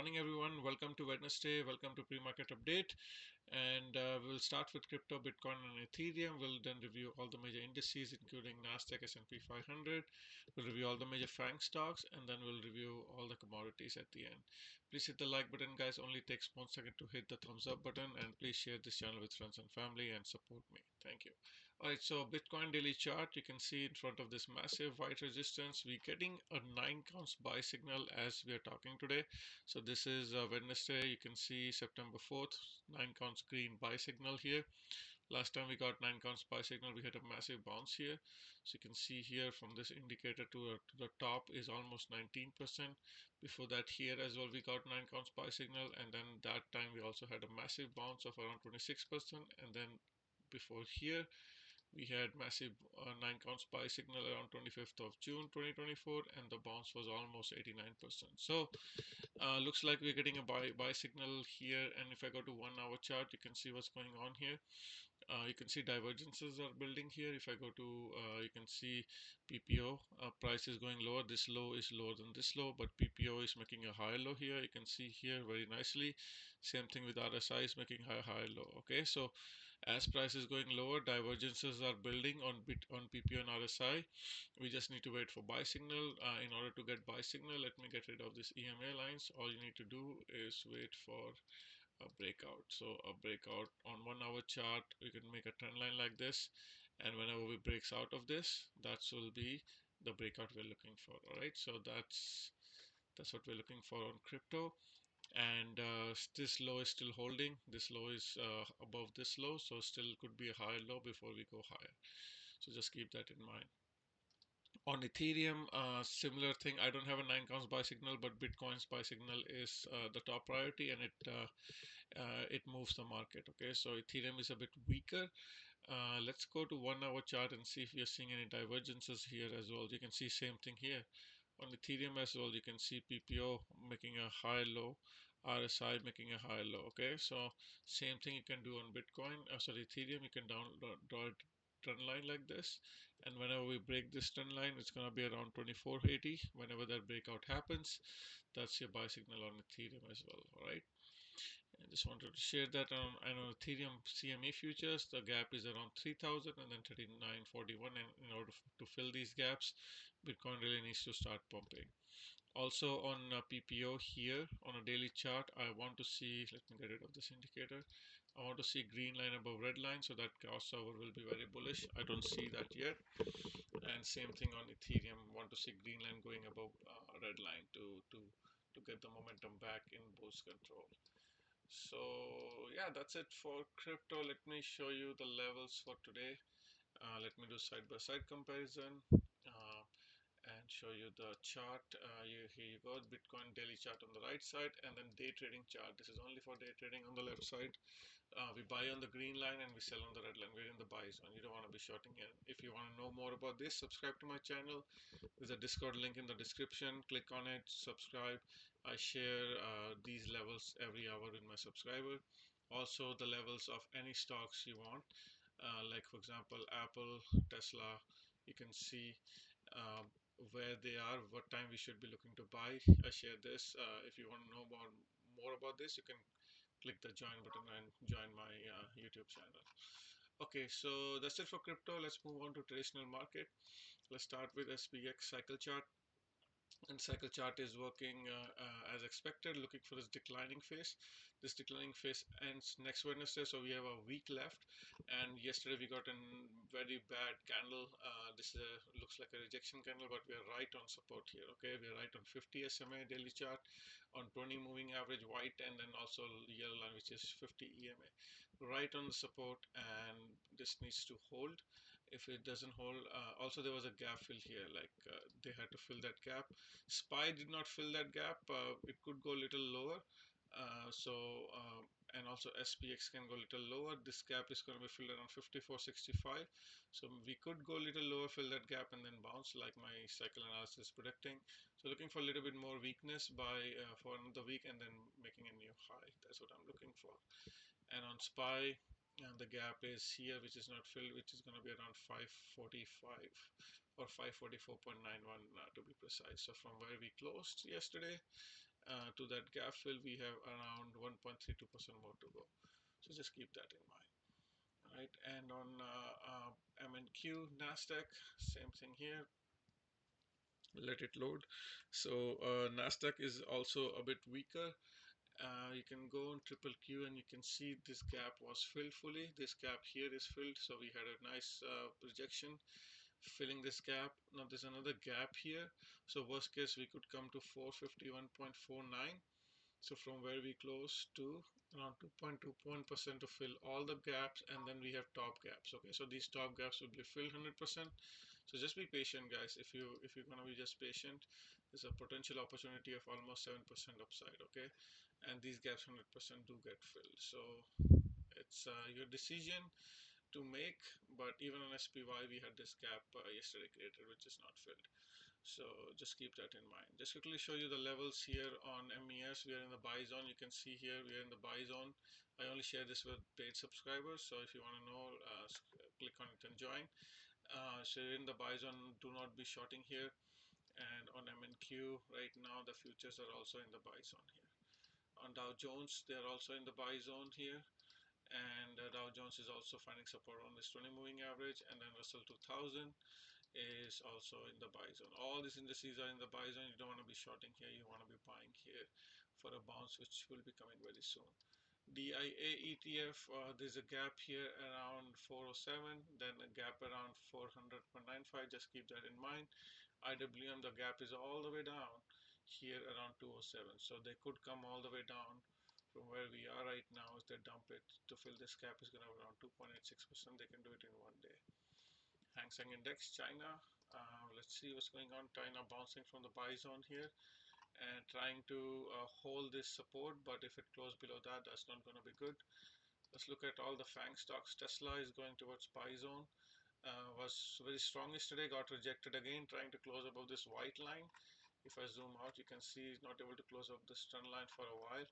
Morning everyone, welcome to Wednesday, welcome to pre-market update, and we'll start with crypto, Bitcoin and Ethereum. We'll then review all the major indices including Nasdaq, S&P 500. We'll review all the major FANG stocks, and then we'll review all the commodities at the end. Please hit the like button guys, only takes 1 second to hit the thumbs up button, and please share this channel with friends and family and support me. Thank you. Alright, so Bitcoin daily chart, you can see in front of this massive white resistance, we're getting a 9 counts buy signal as we are talking today. So this is Wednesday. You can see September 4th, 9 counts green buy signal here. Last time we got 9 counts buy signal, we had a massive bounce here. So you can see here from this indicator to the top is almost 19%. Before that here as well, we got 9 counts buy signal, and then that time we also had a massive bounce of around 26%. And then before here, we had massive 9 counts buy signal around 25th of June 2024, and the bounce was almost 89%. So looks like we're getting a buy signal here, and if I go to 1 hour chart, you can see what's going on here. You can see divergences are building here. If I go to, you can see PPO price is going lower. This low is lower than this low, but PPO is making a higher low here. You can see here very nicely. Same thing with RSI is making higher low. Okay, so as price is going lower, divergences are building on PPO and RSI. We just need to wait for buy signal. In order to get buy signal, let me get rid of this EMA lines. All you need to do is wait for a breakout. So a breakout on 1 hour chart, we can make a trend line like this, and whenever we breaks out of this, that will be the breakout we're looking for. All right, so that's what we're looking for on crypto. And this low is still holding. This low is above this low, so still could be a higher low before we go higher. So just keep that in mind. On Ethereum, similar thing. I don't have a 9 counts buy signal, but Bitcoin's buy signal is the top priority, and it moves the market. Okay, so Ethereum is a bit weaker. Let's go to 1 hour chart and see if we are seeing any divergences here as well. You can see same thing here on Ethereum as well. You can see PPO making a high low, RSI making a high low. Okay, so same thing you can do on Bitcoin. Sorry, Ethereum. You can draw a trend line like this, and whenever we break this trend line, it's going to be around 2480. Whenever that breakout happens, that's your buy signal on Ethereum as well. All right, I just wanted to share that on Ethereum CME futures. The gap is around 3000 and then 3941, and in order to fill these gaps, Bitcoin really needs to start pumping. Also on PPO here on a daily chart, I want to see, let me get rid of this indicator. I want to see green line above red line, so that crossover will be very bullish. I don't see that yet. And same thing on Ethereum. I want to see green line going above red line to get the momentum back in bullish control. So yeah, that's it for crypto. Let me show you the levels for today. Let me do side-by-side comparison. And show you the chart. Here you go, Bitcoin daily chart on the right side, and then day trading chart. This is only for day trading on the left side. We buy on the green line and we sell on the red line. We're in the buy zone. You don't want to be shorting here. If you want to know more about this, subscribe to my channel. There's a Discord link in the description. Click on it, subscribe. I share these levels every hour with my subscriber. Also the levels of any stocks you want, like for example Apple, Tesla. You can see where they are, what time we should be looking to buy. I share this. If you want to know more about this, you can click the join button and join my YouTube channel. Okay, so that's it for crypto. Let's move on to traditional market. Let's start with SPX cycle chart. And cycle chart is working as expected, looking for this declining phase. This declining phase ends next Wednesday, so we have a week left. And yesterday we got a very bad candle. This looks like a rejection candle, but we are right on support here. Okay, we are right on 50 SMA daily chart, on 20 moving average white, and then also yellow line, which is 50 EMA, right on the support. And this needs to hold. If it doesn't hold, also there was a gap fill here, like they had to fill that gap. SPY did not fill that gap. It could go a little lower. And also SPX can go a little lower. This gap is going to be filled around 54.65. So we could go a little lower, fill that gap, and then bounce like my cycle analysis is predicting. So looking for a little bit more weakness for another week, and then making a new high. That's what I'm looking for. And on SPY, the gap is here, which is not filled, which is going to be around 545 or 544.91 to be precise. So from where we closed yesterday, to that gap fill, we have around 1.32% more to go. So just keep that in mind. Right, and on MNQ Nasdaq, same thing here. Let it load. So Nasdaq is also a bit weaker. You can go on triple Q and you can see this gap was filled fully. This gap here is filled, so we had a nice rejection filling this gap. Now there's another gap here, so worst case we could come to 451.49. So from where we close to around 2.21% to fill all the gaps, and then we have top gaps. Okay, so these top gaps will be filled 100%. So just be patient, guys. If you're gonna be just patient, there's a potential opportunity of almost 7% upside. Okay, and these gaps 100% do get filled. So it's your decision to make. But even on SPY, we had this gap yesterday created, which is not filled. So just keep that in mind. Just quickly show you the levels here on MES. We are in the buy zone. You can see here we are in the buy zone. I only share this with paid subscribers, so if you want to know, click on it and join. So you're in the buy zone. Do not be shorting here. And on MNQ right now, the futures are also in the buy zone here. On Dow Jones, they are also in the buy zone here. And Dow Jones is also finding support on this 20 moving average, and then Russell 2000 is also in the buy zone. All these indices are in the buy zone. You don't want to be shorting here. You want to be buying here for a bounce, which will be coming very soon. DIA ETF, there's a gap here around 407, then a gap around 400.95. Just keep that in mind. IWM, the gap is all the way down here around 207. So they could come all the way down from where we are right now. If they dump it to fill this gap, is going to be around 2.86%. They can do it in one day. Hang Seng Index, China. Let's see what's going on. China bouncing from the buy zone here and trying to hold this support, but if it closes below that, that's not going to be good. Let's look at all the FANG stocks. Tesla is going towards buy zone. Was very strong yesterday, got rejected again, trying to close above this white line. If I zoom out, you can see it's not able to close up this trend line for a while.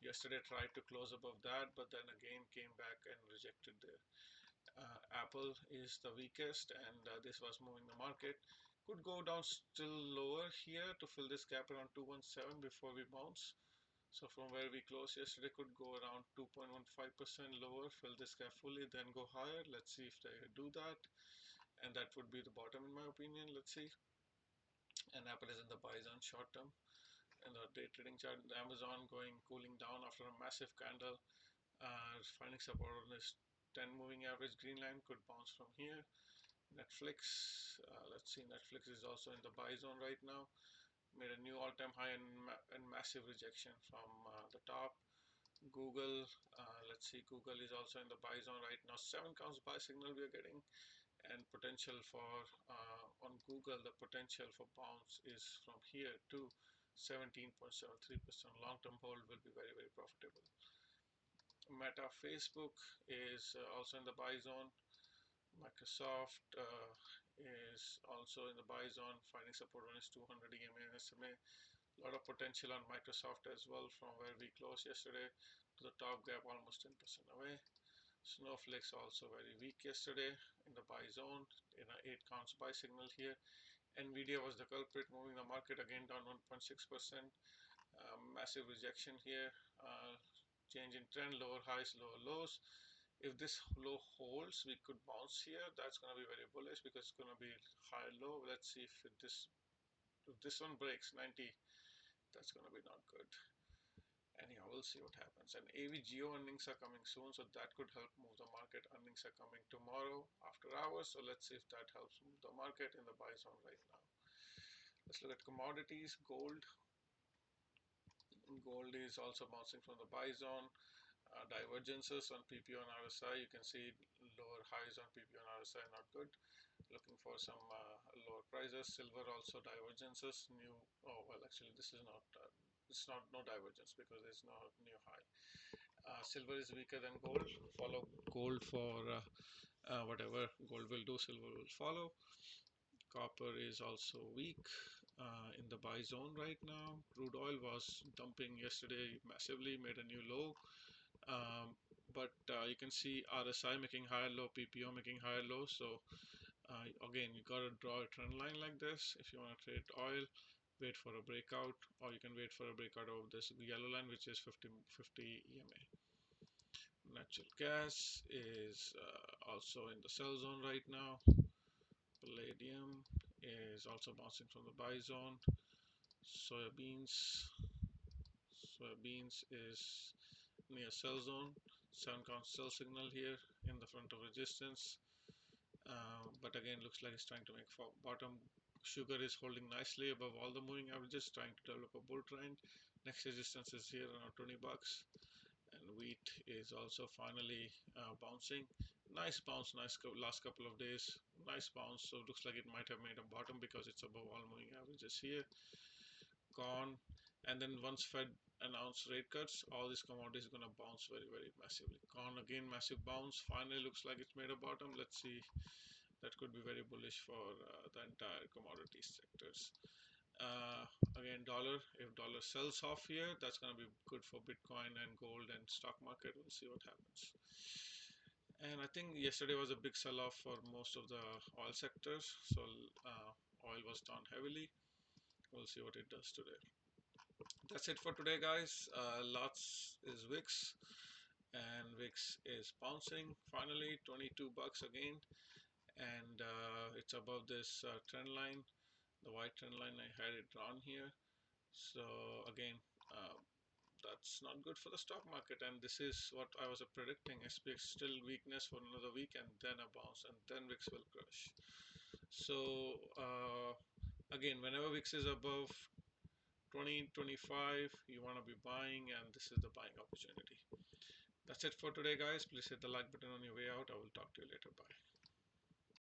Yesterday tried to close above that, but then again came back and rejected there. Apple is the weakest, and this was moving the market. Could go down still lower here to fill this gap around 217 before we bounce. So from where we closed yesterday, could go around 2.15% lower, fill this gap fully, then go higher. Let's see if they do that, and that would be the bottom in my opinion. Let's see. And Apple is in the buy zone short term. And the day trading chart, Amazon cooling down after a massive candle, finding support on this 10 moving average green line, could bounce from here. Netflix, let's see, Netflix is also in the buy zone right now. Made a new all-time high and massive rejection from the top. Google, let's see, Google is also in the buy zone right now. 7 counts buy signal we are getting, and potential for on Google, the potential for bounce is from here to 17.73%. Long-term hold will be very, very profitable. Meta, Facebook is also in the buy zone. Microsoft is also in the buy zone, finding support on its 200 EMA and SMA. A lot of potential on Microsoft as well from where we closed yesterday to the top gap, almost 10% away. Snowflake's also very weak yesterday in the buy zone, in a 8 counts buy signal here. NVDA was the culprit, moving the market again down 1.6%. Massive rejection here. Change in trend, lower highs, lower lows. If this low holds, we could bounce here. That's going to be very bullish because it's going to be high low. Let's see if this one breaks 90. That's going to be not good. Anyhow, we'll see what happens. And AVGO earnings are coming soon, so that could help move the market. Earnings are coming tomorrow after hours, so let's see if that helps move the market in the buy zone right now. Let's look at commodities. Gold. Gold is also bouncing from the buy zone. Divergences on PPO and RSI. You can see lower highs on PPO and RSI, not good. Looking for some lower prices. Silver also divergences. Oh well, actually this is not. It's not no divergence because there's no new high. Silver is weaker than gold. Follow gold for whatever gold will do. Silver will follow. Copper is also weak in the buy zone right now. Crude oil was dumping yesterday massively, made a new low. But you can see RSI making higher low, PPO making higher low. So again, you got to draw a trend line like this if you want to trade oil. wait for a breakout, or you can wait for a breakout of this yellow line, which is 50 EMA. Natural gas is also in the sell zone right now. Palladium is also bouncing from the buy zone. Soybeans is near sell zone. 7 count sell signal here in the front of resistance. But again, looks like it's trying to make bottom. Sugar is holding nicely above all the moving averages, trying to develop a bull trend. Next resistance is here around 20 bucks. And wheat is also finally bouncing. Nice bounce, last couple of days. Nice bounce. So it looks like it might have made a bottom because it's above all moving averages here. Corn, and then once Fed announce rate cuts, all these commodities are going to bounce very massively. Corn again, massive bounce. Finally looks like it's made a bottom. Let's see. That could be very bullish for the entire commodity sectors. Again, dollar, if dollar sells off here, that's going to be good for Bitcoin and gold and stock market. We'll see what happens. And I think yesterday was a big sell-off for most of the oil sectors. So oil was down heavily. We'll see what it does today. That's it for today, guys. Lots is VIX, and VIX is bouncing finally 22 bucks again, and it's above this trend line, the white trend line. I had it drawn here. So again, that's not good for the stock market, and this is what I was predicting. SPX still weakness for another week, and then a bounce, and then VIX will crash. So again, whenever VIX is above 2025, you want to be buying, and this is the buying opportunity. That's it for today, guys. Please hit the like button on your way out. I will talk to you later. Bye.